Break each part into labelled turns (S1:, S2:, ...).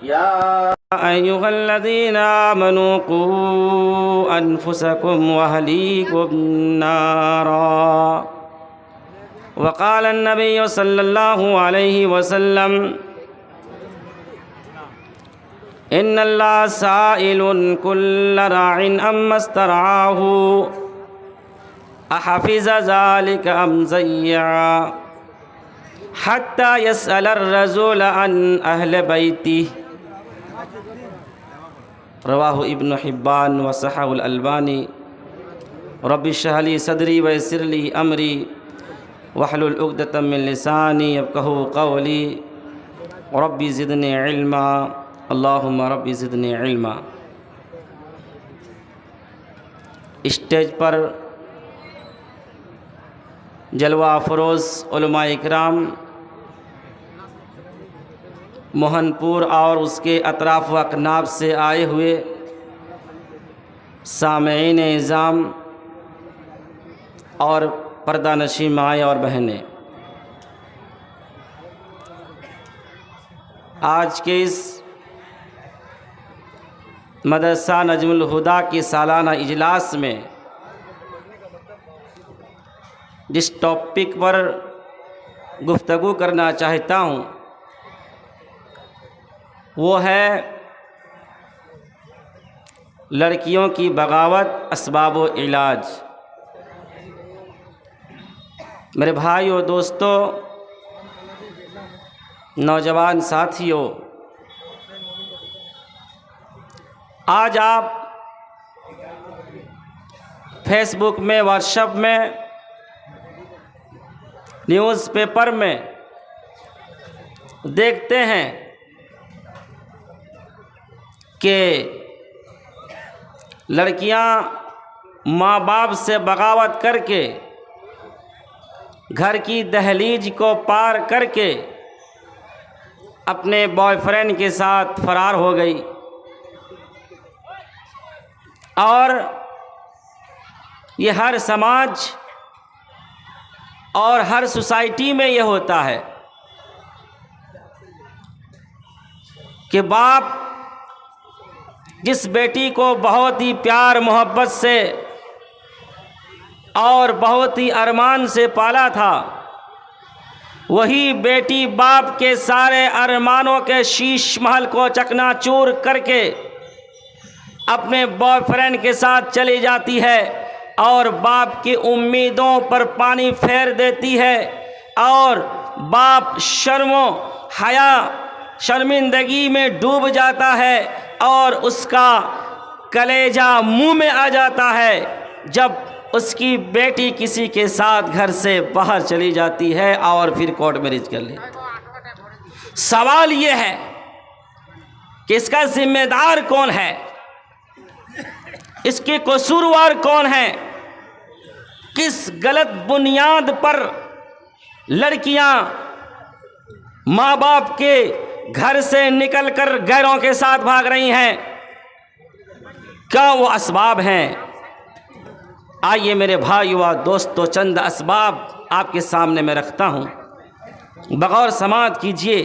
S1: या अय्युहल्लज़ीना आमनू क़ू अनफुसकुम व अहलीकुम नारा वक़ाल अन्नबिय्यु सल्लल्लाहु अलैहि वसल्लम इन्नल्लाह साइलुन कुल्ल राइन अम्मस्तरआहु अहफ़िज़ ज़ालिका अम ज़य्या हत्ता यसअल अर्रजुल अन अहल बैतिही रवाहु इब्न हिब्बान व सहाहुल अलबानी। रब्बि इश्रह ली सदरी व यस्सिर ली अमरी वहलुल उक़दतम मिन लिसानी यफ़क़हू क़ौली रब्बि ज़िदनी इल्मा अल्लाहुम्मा रब्बि ज़िदनी इल्मा। स्टेज पर जलवा फ़रोज़ उलमा इकराम मोहनपुर और उसके अतराफ़ व अकनाब से आए हुए सामईन इज़ाम और पर्दा नशी माएँ और बहनें, आज के इस मदरसा नजमुल हुदा की सालाना इजलास में जिस टॉपिक पर गुफ्तगू करना चाहता हूँ वो है लड़कियों की बगावत असबाब व इलाज। मेरे भाइयों, दोस्तों, नौजवान साथियों, आज आप फेसबुक में, व्हाट्सएप में, न्यूज़पेपर में देखते हैं कि लड़कियां माँ बाप से बगावत करके घर की दहलीज को पार करके अपने बॉयफ्रेंड के साथ फरार हो गई। और ये हर समाज और हर सोसाइटी में ये होता है कि बाप जिस बेटी को बहुत ही प्यार मोहब्बत से और बहुत ही अरमान से पाला था, वही बेटी बाप के सारे अरमानों के शीश महल को चकनाचूर करके अपने बॉयफ्रेंड के साथ चली जाती है और बाप की उम्मीदों पर पानी फेर देती है और बाप शर्मो हया शर्मिंदगी में डूब जाता है और उसका कलेजा मुंह में आ जाता है जब उसकी बेटी किसी के साथ घर से बाहर चली जाती है और फिर कोर्ट मैरिज कर ले। सवाल ये है कि इसका जिम्मेदार कौन है, इसके कसूरवार कौन है, किस गलत बुनियाद पर लड़कियां माँ बाप के घर से निकलकर गैरों के साथ भाग रही हैं, क्या वो असबाब हैं? आइए मेरे भाइयों व दोस्तों, चंद असबाब आपके सामने मैं रखता हूँ। बगौर समात कीजिए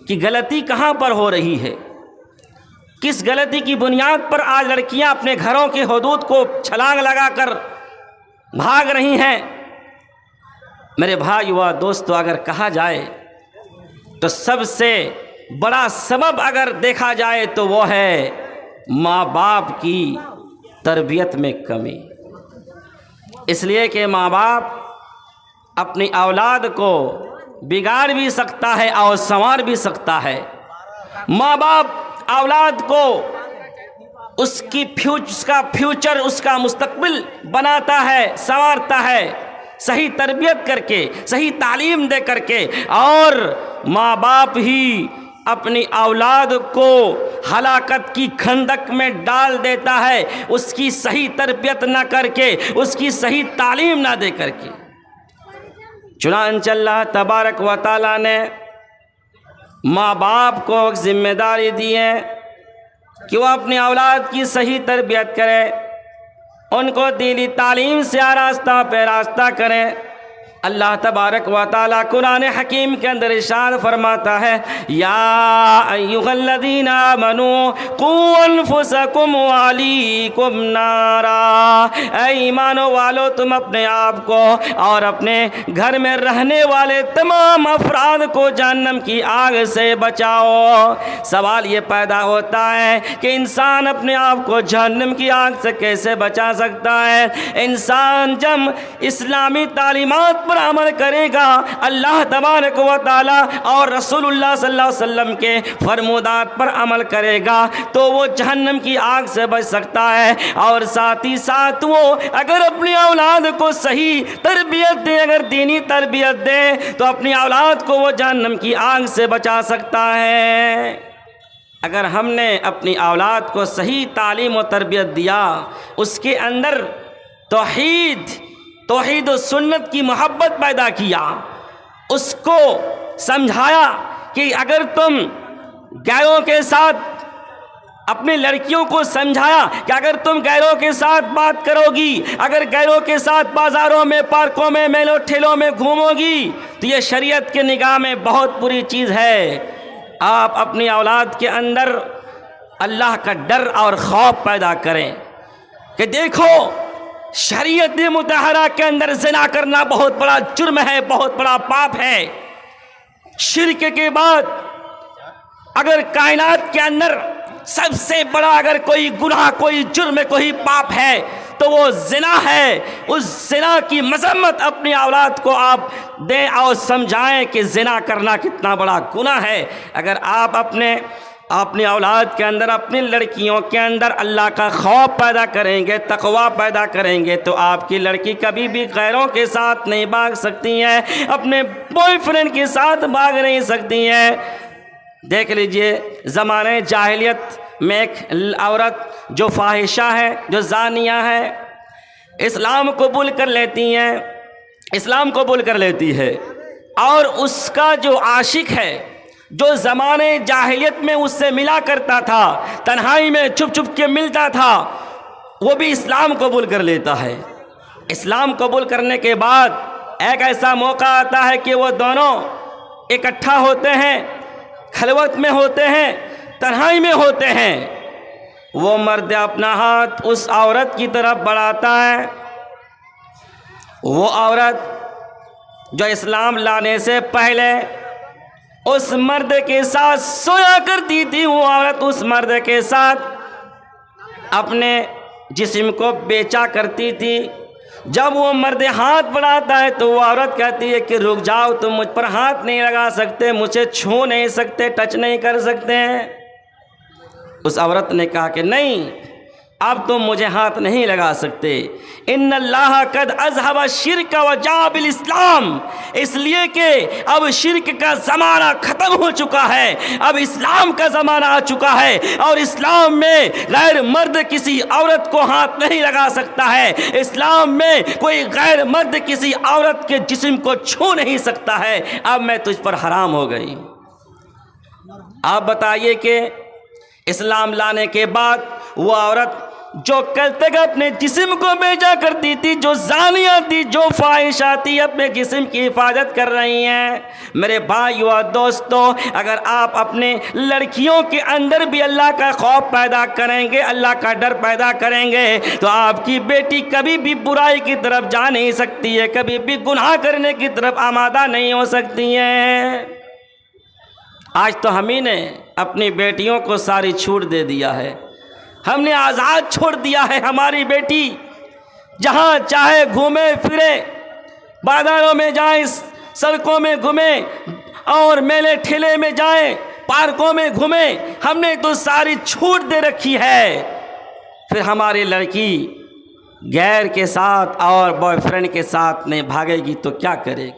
S1: कि गलती कहाँ पर हो रही है, किस गलती की बुनियाद पर आज लड़कियां अपने घरों के हदूद को छलांग लगाकर भाग रही हैं। मेरे भाइयों व दोस्तों, अगर कहा जाए तो सबसे बड़ा सबब अगर देखा जाए तो वो है माँ बाप की तरबियत में कमी। इसलिए कि माँ बाप अपनी औलाद को बिगाड़ भी सकता है और संवार भी सकता है। माँ बाप औलाद को उसका फ्यूचर, उसका मुस्तकबिल बनाता है, संवारता है, सही तरबियत करके, सही तालीम दे करके। और माँ बाप ही अपनी औलाद को हलाकत की खंदक में डाल देता है, उसकी सही तरबियत ना करके, उसकी सही तालीम ना दे करके। चुनांचे अल्लाह तबारक व तआला ने माँ बाप को जिम्मेदारी दी है कि वह अपनी औलाद की सही तरबियत करे, उनको दीनी तालीम से आरास्ता पे रास्ता करें, अल्लाह तबारक व तआला कुरान हकीम के अंदर इरशाद फरमाता है, या अय्युहल्लज़ीना आमनू कू अनफुसकुम व अहलीकुम नारा, ऐ ईमानो वालो तुम अपने आप को और अपने घर में रहने वाले तमाम अफराद को जहन्नम की आग से बचाओ। सवाल ये पैदा होता है कि इंसान अपने आप को जहन्नम की आग से कैसे बचा सकता है। इंसान जब इस्लामी तालीमात पर अमल करेगा, अल्लाह तबारक व तआला और रसूलुल्लाह सल्लल्लाहु अलैहि वसल्लम के फरमानात पर अमल करेगा तो वो जहन्नम की आग से बच सकता है। और साथ ही साथ वो अगर अपनी औलाद को सही तरबियत दे, अगर दीनी तरबियत दे तो अपनी औलाद को वो जहन्नम की आग से बचा सकता है। अगर हमने अपनी औलाद को सही तालीम और तरबियत दिया, उसके अंदर तौहीद और सुन्नत की मोहब्बत पैदा किया, उसको समझाया कि अगर तुम गैरों के साथ, अपनी लड़कियों को समझाया कि अगर तुम गैरों के साथ बात करोगी, अगर गैरों के साथ बाज़ारों में, पार्कों में, मेलों ठेलों में घूमोगी तो ये शरीयत के निगाह में बहुत बुरी चीज़ है। आप अपनी औलाद के अंदर अल्लाह का डर और खौफ पैदा करें कि देखो शरीयत मुतहरा के अंदर ज़िना करना बहुत बड़ा जुर्म है, बहुत बड़ा पाप है। शिर्क के बाद अगर कायनात के अंदर सबसे बड़ा अगर कोई गुनाह, कोई जुर्म, कोई पाप है तो वो ज़िना है। उस ज़िना की मज़म्मत अपनी औलाद को आप दें और समझाएं कि ज़िना करना कितना बड़ा गुनाह है। अगर आप अपनी औलाद के अंदर, अपनी लड़कियों के अंदर अल्लाह का खौफ पैदा करेंगे, तक़वा पैदा करेंगे तो आपकी लड़की कभी भी गैरों के साथ नहीं भाग सकती हैं, अपने बॉयफ्रेंड के साथ भाग नहीं सकती हैं। देख लीजिए ज़माने जाहिलियत में एक औरत जो फाहिशा है, जो ज़ानिया है, इस्लाम कबूल कर लेती हैं, इस्लाम कबूल कर लेती है और उसका जो आशिक है, जो ज़माने जाहिलियत में उससे मिला करता था, तन्हाई में छुप छुप के मिलता था, वो भी इस्लाम कबूल कर लेता है। इस्लाम कबूल करने के बाद एक ऐसा मौका आता है कि वो दोनों इकट्ठा होते हैं, खलवत में होते हैं, तन्हाई में होते हैं। वो मर्द अपना हाथ उस औरत की तरफ बढ़ाता है। वो औरत जो इस्लाम लाने से पहले उस मर्द के साथ सोया करती थी, वो औरत उस मर्द के साथ अपने जिस्म को बेचा करती थी। जब वो मर्द हाथ बढ़ाता है तो वो औरत कहती है कि रुक जाओ, तुम मुझ पर हाथ नहीं लगा सकते, मुझे छू नहीं सकते, टच नहीं कर सकते हैं। उस औरत ने कहा कि नहीं, अब तुम मुझे हाथ नहीं लगा सकते। इन्नल्लाह कद अज़हब शिर्क व जा बिल इस्लाम, इसलिए कि अब शिर्क का ज़माना ख़त्म हो चुका है, अब इस्लाम का ज़माना आ चुका है और इस्लाम में गैर मर्द किसी औरत को हाथ नहीं लगा सकता है। इस्लाम में कोई गैर मर्द किसी औरत के जिस्म को छू नहीं सकता है। अब मैं तुझ पर हराम हो गई। आप बताइए कि इस्लाम लाने के बाद वो औरत जो कल तक अपने जिस्म को बेचा करती थी, जो ज़ानिया थी, जो फाहिशा थी, अपने जिस्म की हिफाजत कर रही हैं। मेरे भाइयों और दोस्तों, अगर आप अपने लड़कियों के अंदर भी अल्लाह का खौफ पैदा करेंगे, अल्लाह का डर पैदा करेंगे तो आपकी बेटी कभी भी बुराई की तरफ जा नहीं सकती है, कभी भी गुनाह करने की तरफ आमादा नहीं हो सकती है। आज तो हम ही ने अपनी बेटियों को सारी छूट दे दिया है, हमने आज़ाद छोड़ दिया है। हमारी बेटी जहाँ चाहे घूमे फिरे, बाज़ारों में जाए, सड़कों में घूमे और मेले ठेले में जाए, पार्कों में घूमे, हमने तो सारी छूट दे रखी है। फिर हमारी लड़की गैर के साथ और बॉयफ्रेंड के साथ नहीं भागेगी तो क्या करेगी?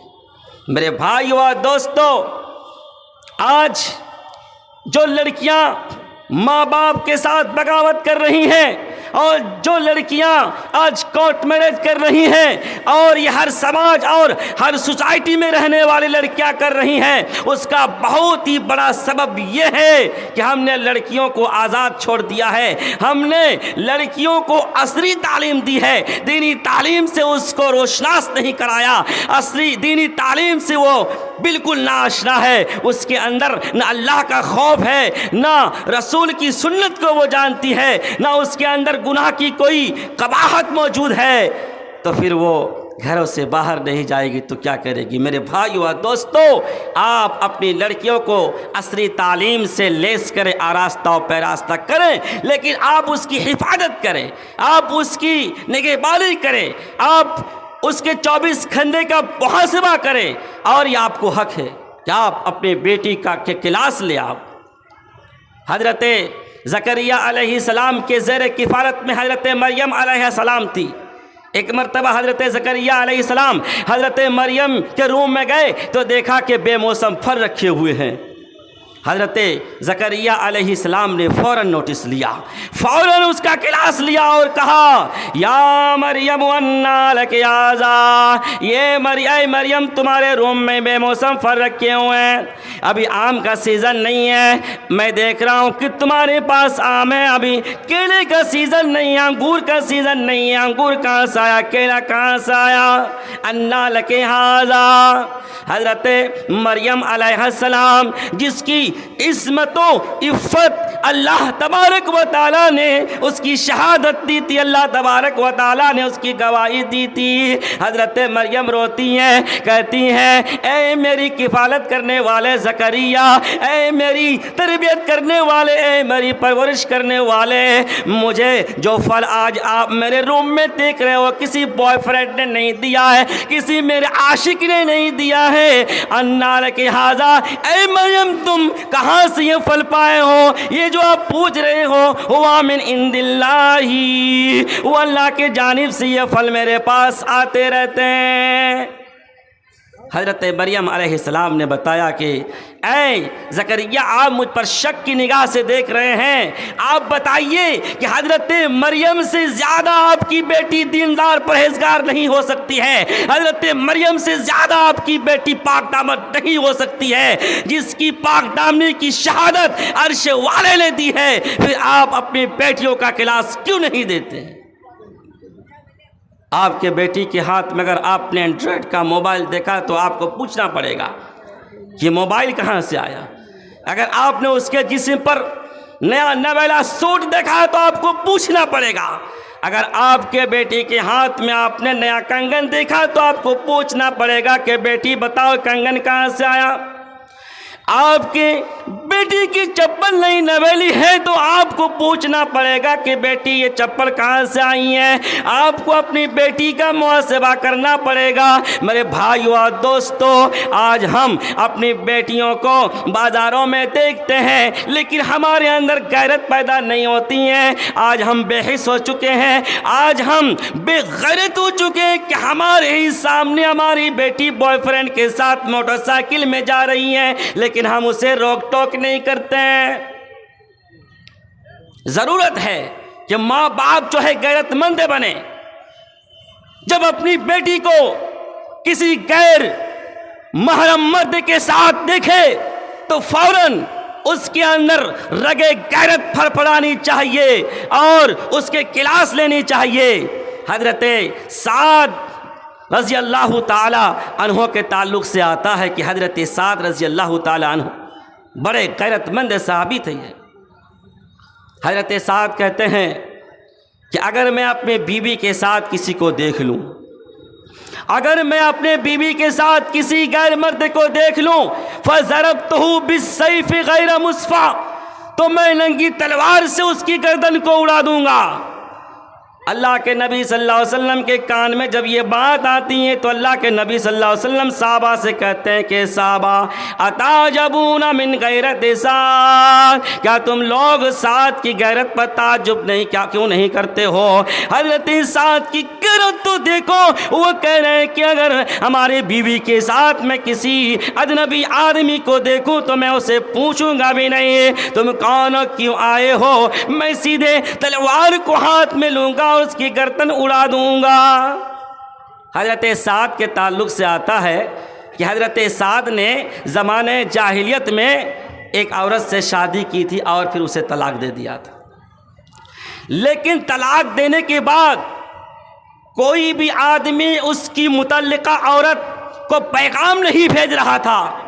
S1: मेरे भाइयों और दोस्तों, आज जो लड़कियां माँ बाप के साथ बगावत कर रही हैं, और जो लड़कियां आज कोर्ट मैरिज कर रही हैं और ये हर समाज और हर सोसाइटी में रहने वाली लड़कियां कर रही हैं, उसका बहुत ही बड़ा सबब ये है कि हमने लड़कियों को आज़ाद छोड़ दिया है। हमने लड़कियों को असली तालीम दी है, दीनी तालीम से उसको रोशनास नहीं कराया। असली दीनी तालीम से वो बिल्कुल नाआशना है, उसके अंदर न अल्लाह का खौफ है, ना रसूल की सुन्नत को वो जानती है, ना उसके अंदर गुनाह की कोई कबाहत मौजूद है। तो फिर वो घरों से बाहर नहीं जाएगी तो क्या करेगी? मेरे भाइयों और दोस्तों, आप अपनी लड़कियों को असली तालीम से लेस करें, आरास्ता और पैरास्ता करें, लेकिन आप उसकी हिफाजत करें, आप उसकी निगहबानी करें, आप उसके 24 घंटे का मुहासबा करें। और ये आपको हक है कि आप अपने बेटी का के क्लास ले। आप हज़रत ज़करिया अलैहिस्सलाम के ज़ेर किफ़ारत में हज़रत मरियम अलैहिस्सलाम थी। एक मरतबा हज़रत ज़करिया अलैहिस्सलाम हज़रत मरियम के रूम में गए तो देखा कि बेमौसम फल रखे हुए हैं। हज़रत ज़करिया अलैहिस्सलाम ने फ़ौरन नोटिस लिया, फ़ौरन उसका क्लास लिया और कहा, या मरियम अन्ना लकी हाज़ा, ये मरियम तुम्हारे रूम में बेमौसम फल रखे हुए हैं, अभी आम का सीज़न नहीं है, मैं देख रहा हूँ कि तुम्हारे पास आम है, अभी केले का सीज़न नहीं है, अंगूर का सीज़न नहीं है, अंगूर कहाँ से आया, केला कहाँ से आया, अन्ना लकी हाज़ा। हज़रत मरियम अलैहिस्सलाम जिसकी इस्मतों इफ़्फ़त अल्लाह तबारक व तआला ने उसकी शहादत दी थी, अल्लाह तबारक व तआला ने उसकी गवाही दी थी। हज़रत मरियम रोती हैं, कहती हैं, ऐ मेरी किफ़ालत करने वाले ज़करिया, ऐ मेरी तरबियत करने वाले, ऐ मेरी परवरिश करने वाले, मुझे जो फल आज आप मेरे रूम में देख रहे हो किसी बॉयफ्रेंड ने नहीं दिया है, किसी मेरे आशिक ने नहीं दिया है। अन्ना लकी हाज़ा, ऐ मरियम तुम कहाँ से ये फल पाए हो? ये जो आप पूछ रहे हो हुआ मिन इंदिल्लाही, वो अल्लाह के जानिब से ये फल मेरे पास आते रहते हैं। हज़रत मरियम अलैहिस्सलाम ने बताया कि ऐ ज़करिया, आप मुझ पर शक की निगाह से देख रहे हैं, आप बताइए कि हज़रत मरियम से ज़्यादा आपकी बेटी दीनदार परहेजगार नहीं हो सकती है, हज़रत मरियम से ज़्यादा आपकी बेटी पाक दामन नहीं हो सकती है, जिसकी पाक दामनी की शहादत अर्श वाले ने दी है, फिर आप अपनी बेटियों का क्लास क्यों नहीं देते हैं? आपके बेटी के हाथ में अगर आपने एंड्रॉयड का मोबाइल देखा तो आपको पूछना पड़ेगा कि मोबाइल कहाँ से आया। अगर आपने उसके जिस्म पर नया नवेला सूट देखा तो आपको पूछना पड़ेगा। अगर आपके बेटी के हाथ में आपने नया कंगन देखा तो आपको पूछना पड़ेगा कि बेटी बताओ कंगन कहाँ से आया। आपके बेटी की चप्पल नई नवेली है तो आपको पूछना पड़ेगा कि बेटी ये चप्पल कहाँ से आई है। आपको अपनी बेटी का मुहासबा करना पड़ेगा। मेरे भाइयों और दोस्तों, आज हम अपनी बेटियों को बाज़ारों में देखते हैं लेकिन हमारे अंदर गैरत पैदा नहीं होती है। आज हम बेहिस हो चुके हैं, आज हम बेगैरत हो चुके हैं कि हमारे ही सामने हमारी बेटी बॉयफ्रेंड के साथ मोटरसाइकिल में जा रही है लेकिन हम उसे रोक टोक नहीं करते हैं। जरूरत है कि माँ बाप जो है गैरतमंद बने। जब अपनी बेटी को किसी गैर महरम मर्द के साथ देखे तो फौरन उसके अंदर रगे गैरत फड़फड़ानी चाहिए और उसके क्लास लेनी चाहिए। हजरत साद रज़ी अल्लाह ताला अन्हो के ताल्लुक़ से आता है कि हज़रत साद रज़ी अल्लाह ताला अन्हो बड़े गैरतमंद सहाबी थे। हज़रत साद कहते हैं कि अगर मैं अपने बीवी के साथ किसी को देख लूँ, अगर मैं अपने बीवी के साथ किसी गैर मर्द को देख लूँ, फ़ज़रबतहु बिस्सैफ़ गैर मुस्फ़ा, तो मैं नंगी तलवार से उसकी गर्दन को उड़ा दूँगा। अल्लाह के नबी सल्लल्लाहु अलैहि वसल्लम के कान में जब ये बात आती है तो अल्लाह के नबी सल्लल्लाहु अलैहि वसल्लम साहबा से कहते हैं कि साहबा अताजबूना मिन गैरत साद, क्या तुम लोग साद की गैरत पर ताज्जुब नहीं क्या क्यों नहीं करते हो? हज़रत साद की गैरत हालात तो देखो। वो कह रहे हैं कि अगर हमारे बीवी के साथ मैं किसी अजनबी आदमी को देखूं तो मैं उसे पूछूंगा भी नहीं तुम कौन हो, क्यों आए हो, मैं सीधे तलवार को हाथ में लूंगा और उसकी गर्दन उड़ा दूंगा। हजरत साद के ताल्लुक से आता है कि हजरत साद ने ज़माने जाहिलियत में एक औरत से शादी की थी और फिर उसे तलाक दे दिया था। लेकिन तलाक देने के बाद कोई भी आदमी उसकी मुतल्लिका औरत को पैगाम नहीं भेज रहा था,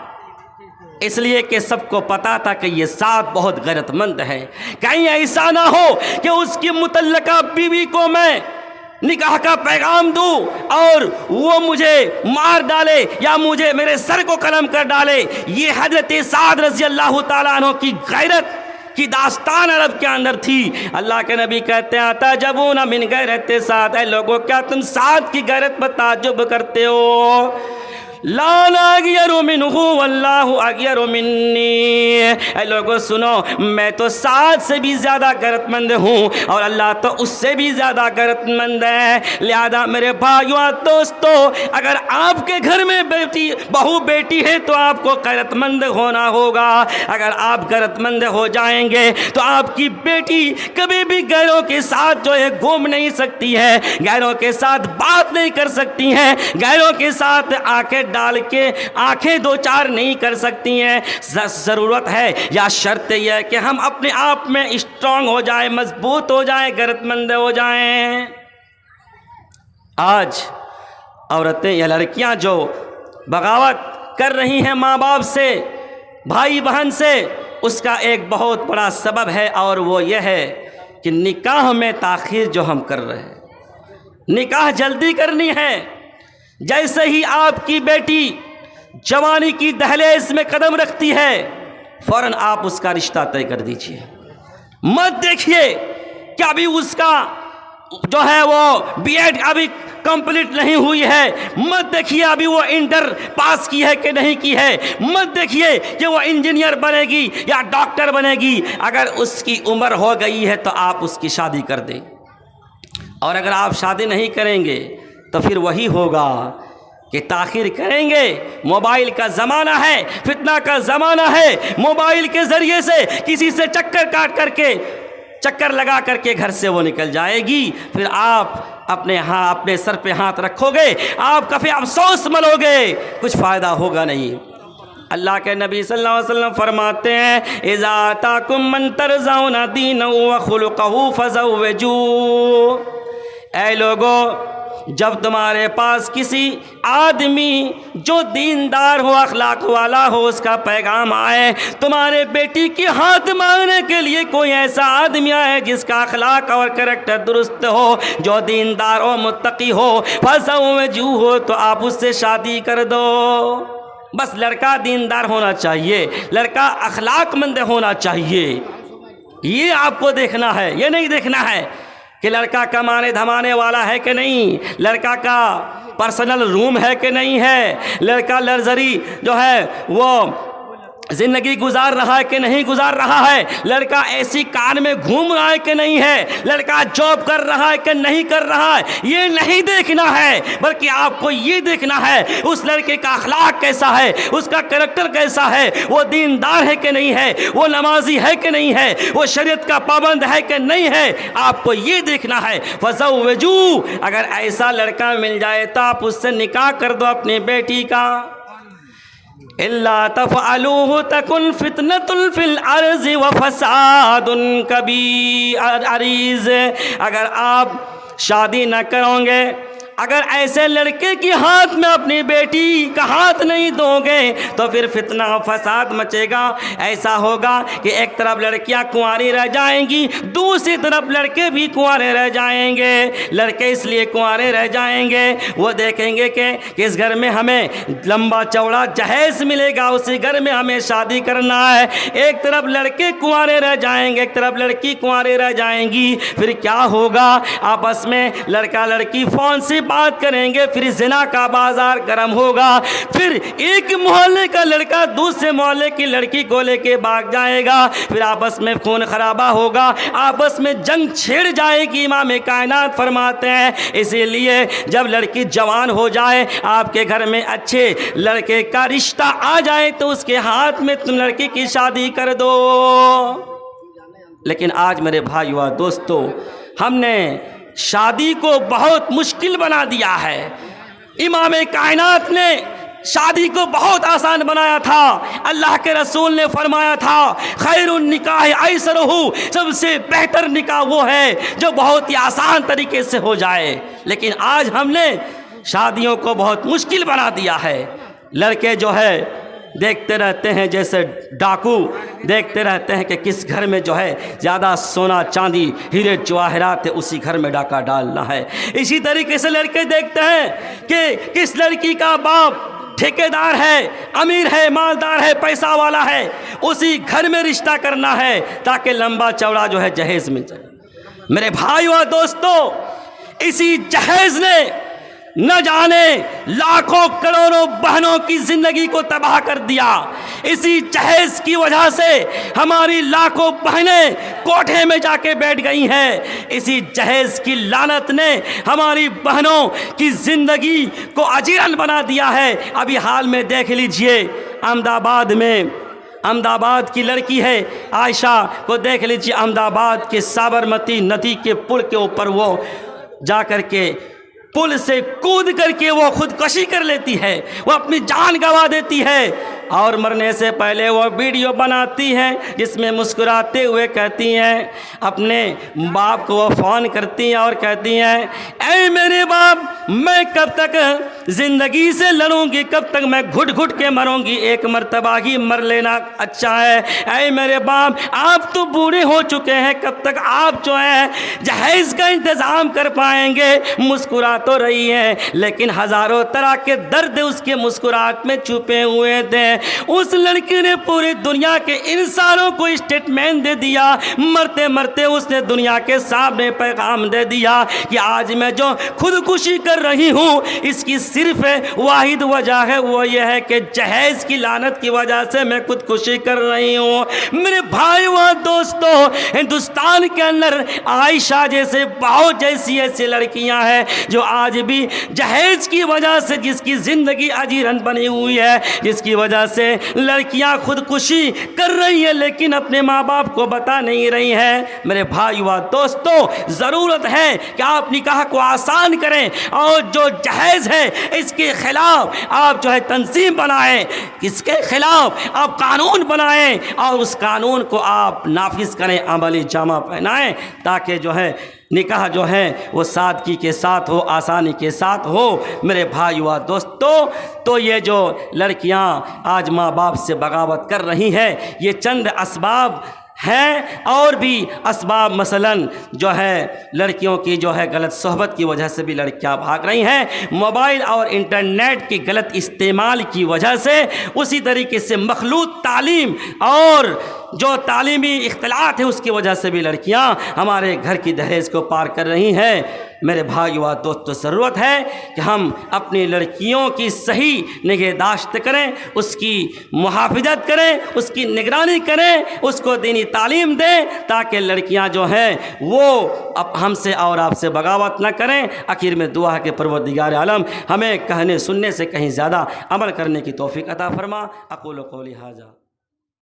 S1: इसलिए कि सबको पता था कि ये साद बहुत गैरतमंद है। कहीं ऐसा ना हो कि उसकी मुतल्लिका बीवी को मैं निकाह का पैगाम दूं और वो मुझे मार डाले या मुझे मेरे सर को कलम कर डाले। ये हजरत साद रज़ी अल्लाह ताला अन्हु की गैरत की दास्तान अरब के अंदर थी। अल्लाह के नबी कहते हैं ताजबूना मिन गैरत साद, ऐ लोगों क्या तुम साद की गैरत पर ताज्जुब करते हो। ला अगियरु मिन्हु वल्लाहु अगियरु मिन्नी, ऐ लोगों सुनो, मैं तो साद से भी ज़्यादा गैरतमंद हूँ और अल्लाह तो उससे भी ज़्यादा गैरतमंद है। लिहाजा मेरे भाइयों दोस्तों, अगर आपके घर में बहू बेटी है तो आपको गैरतमंद होना होगा। अगर आप गैरतमंद हो जाएंगे तो आपकी बेटी कभी भी गैरों के साथ जो है घूम नहीं सकती है, गैरों के साथ बात नहीं कर सकती हैं, गैरों के साथ आंखें डाल के आंखें दो चार नहीं कर सकती हैं। ज़रूरत है या शर्त यह है कि हम अपने आप में स्ट्रांग हो जाए, मजबूत हो जाए, गैरतमंद हो जाएं। आज औरतें या लड़कियां जो बगावत कर रही हैं माँ बाप से, भाई बहन से, उसका एक बहुत बड़ा सबब है और वो यह है कि निकाह में ताख़ीर जो हम कर रहे हैं। निकाह जल्दी करनी है। जैसे ही आपकी बेटी जवानी की दहलीज में कदम रखती है फ़ौरन आप उसका रिश्ता तय कर दीजिए। मत देखिए कि अभी उसका जो है वो बीएड अभी कंप्लीट नहीं हुई है, मत देखिए अभी वो इंटर पास की है कि नहीं की है, मत देखिए कि वो इंजीनियर बनेगी या डॉक्टर बनेगी। अगर उसकी उम्र हो गई है तो आप उसकी शादी कर दें, और अगर आप शादी नहीं करेंगे तो फिर वही होगा कि ताख़ीर करेंगे। मोबाइल का ज़माना है, फितना का ज़माना है। मोबाइल के ज़रिए से किसी से चक्कर लगा करके घर से वो निकल जाएगी। फिर आप अपने सर पे हाथ रखोगे, आप काफ़ी अफसोस मलोगे, कुछ फ़ायदा होगा नहीं। अल्लाह के नबी सल्लल्लाहु अलैहि वसल्लम फरमाते हैं इज़ा ताकुम मन तरज़ौना दीनहु व खुलुक़हु फ़ज़व्विजू, ऐ लोगों जब तुम्हारे पास किसी आदमी जो दीनदार हो, अखलाक वाला हो, उसका पैगाम आए, तुम्हारे बेटी के हाथ मांगने के लिए कोई ऐसा आदमी आए जिसका अखलाक और करैक्टर दुरुस्त हो, जो दीनदार हो, मुत्तकी हो, फ़ज़व्विजू हो, तो आप उससे शादी कर दो। बस लड़का दीनदार होना चाहिए, लड़का अखलाकमंद होना चाहिए, ये आपको देखना है। ये नहीं देखना है कि लड़का कमाने धमाने वाला है कि नहीं, लड़का का पर्सनल रूम है कि नहीं है, लड़का लग्जरी जो है वो ज़िंदगी गुजार रहा है कि नहीं गुजार रहा है, लड़का ऐसी कार में घूम रहा है कि नहीं है, लड़का जॉब कर रहा है कि नहीं कर रहा है, ये नहीं देखना है। बल्कि आपको ये देखना है उस लड़के का अखलाक कैसा है, उसका कैरेक्टर कैसा है, वो दीनदार है कि नहीं है, वो नमाजी है कि नहीं है, वो शरीयत का पाबंद है कि नहीं है, आपको ये देखना है। फ़ज़व्विजू, अगर ऐसा लड़का मिल जाए तो आप उससे निकाह कर दो अपनी बेटी का। इल्ला तफ़अलूहु तकुन फितनतुन फिल अर्ज़ि व फ़सादुन कबीर। अगर आप शादी न करोगे, अगर ऐसे लड़के की हाथ में अपनी बेटी का हाथ नहीं दोगे तो फिर फितना फसाद मचेगा। ऐसा होगा कि एक तरफ लड़कियां कुंवारी रह जाएंगी, दूसरी तरफ लड़के भी कुंवारे रह जाएंगे। लड़के इसलिए कुंवारे रह जाएंगे, वो देखेंगे कि किस घर में हमें लंबा चौड़ा जहेज मिलेगा, उसी घर में हमें शादी करना है। एक तरफ लड़के कुंवारे रह जाएंगे, एक तरफ लड़की कुंवारे रह जाएंगी। फिर क्या होगा, आपस में लड़का लड़की फ़ोन से बात करेंगे, फिर ज़िना का बाजार गर्म होगा, फिर एक मोहल्ले का लड़का दूसरे मोहल्ले की लड़की को लेके भाग जाएगा, फिर आपस में खून खराबा होगा, आपस में जंग छिड़ जाएगी। इमाम कायनात फरमाते हैं इसीलिए जब लड़की जवान हो जाए, आपके घर में अच्छे लड़के का रिश्ता आ जाए तो उसके हाथ में तुम लड़की की शादी कर दो। लेकिन आज मेरे भाइयों और दोस्तों, हमने शादी को बहुत मुश्किल बना दिया है। इमाम कायनात ने शादी को बहुत आसान बनाया था। अल्लाह के रसूल ने फरमाया था खैरुन निकाह ऐसरहु, सबसे बेहतर निकाह वो है जो बहुत ही आसान तरीके से हो जाए। लेकिन आज हमने शादियों को बहुत मुश्किल बना दिया है। लड़के जो है देखते रहते हैं, जैसे डाकू देखते रहते हैं कि किस घर में जो है ज़्यादा सोना चांदी हीरे जवाहरात है, उसी घर में डाका डालना है। इसी तरीके से लड़के देखते हैं कि किस लड़की का बाप ठेकेदार है, अमीर है, मालदार है, पैसा वाला है, उसी घर में रिश्ता करना है ताकि लंबा चौड़ा जो है जहेज मिल जाए। मेरे भाइयों और दोस्तों, इसी जहेज ने न जाने लाखों करोड़ों बहनों की जिंदगी को तबाह कर दिया। इसी जहेज की वजह से हमारी लाखों बहनें कोठे में जाके बैठ गई हैं। इसी जहेज की लानत ने हमारी बहनों की जिंदगी को अजीरन बना दिया है। अभी हाल में देख लीजिए, अहमदाबाद की लड़की है आयशा को देख लीजिए, अहमदाबाद के साबरमती नदी के पुल के ऊपर वो जा कर के पुल से कूद करके वो खुदकुशी कर लेती है, वो अपनी जान गंवा देती है और मरने से पहले वो वीडियो बनाती है जिसमें मुस्कुराते हुए कहती हैं, अपने बाप को वो फ़ोन करती हैं और कहती हैं, ऐ मेरे बाप, मैं कब तक ज़िंदगी से लड़ूंगी, कब तक मैं घुट घुट के मरूंगी, एक मर्तबा ही मर लेना अच्छा है। ऐ मेरे बाप, आप तो बूढ़े हो चुके हैं, कब तक आप जो है जहेज का इंतज़ाम कर पाएंगे। मुस्कुरा तो रही है लेकिन हज़ारों तरह के दर्द उसके मुस्कुराहट में छुपे हुए थे। उस लड़की ने पूरी दुनिया के इंसानों को स्टेटमेंट दे दिया, मरते मरते उसने दुनिया के सामने पैगाम दे दिया कि आज मैं जो खुदकुशी कर रही हूँ इसकी सिर्फ वाहिद वजह है, वो ये है कि जहेज की लानत की वजह से मैं खुदकुशी कर रही हूँ। मेरे भाई व दोस्तों, हिंदुस्तान के अंदर आयशा जैसे बहुत जैसी ऐसी लड़कियाँ हैं जो आज भी जहेज की वजह से, जिसकी ज़िंदगी अजीरन बनी हुई है, जिसकी वजह से लड़कियां खुदकुशी कर रही है लेकिन अपने माँ बाप को बता नहीं रही हैं। मेरे भाई व दोस्तों, ज़रूरत है कि आप निकाह को आसान करें और जो जहेज है इसके खिलाफ आप जो है तंजीम बनाएं, इसके खिलाफ आप कानून बनाएं और उस कानून को आप नाफिज करें, अमली जामा पहनाएं ताकि जो है निकाह जो है वो सादगी के साथ हो, आसानी के साथ हो। मेरे भाई व दोस्तों, तो ये जो लड़कियां आज माँ बाप से बगावत कर रही हैं, ये चंद असबाब हैं और भी असबाब, मसलन जो है लड़कियों की जो है गलत सोहबत की वजह से भी लड़कियां भाग रही हैं, मोबाइल और इंटरनेट की गलत इस्तेमाल की वजह से, उसी तरीके से मखलूत तालीम और जो तालीमी इख्तिलात है उसकी वजह से भी लड़कियां हमारे घर की दहेज को पार कर रही हैं। मेरे भाई व दोस्तों, ज़रूरत है कि हम अपनी लड़कियों की सही निगहदाश्त करें, उसकी मुहाफ़िज़त करें, उसकी निगरानी करें, उसको दीनी तालीम दें ताकि लड़कियां जो हैं वो अब हमसे और आपसे बगावत न करें। आखिर में दुआ है कि परवरदिगार आलम हमें कहने सुनने से कहीं ज़्यादा अमल करने की तौफीक अता फरमा। अक़ूलु क़ौली हाज़ा।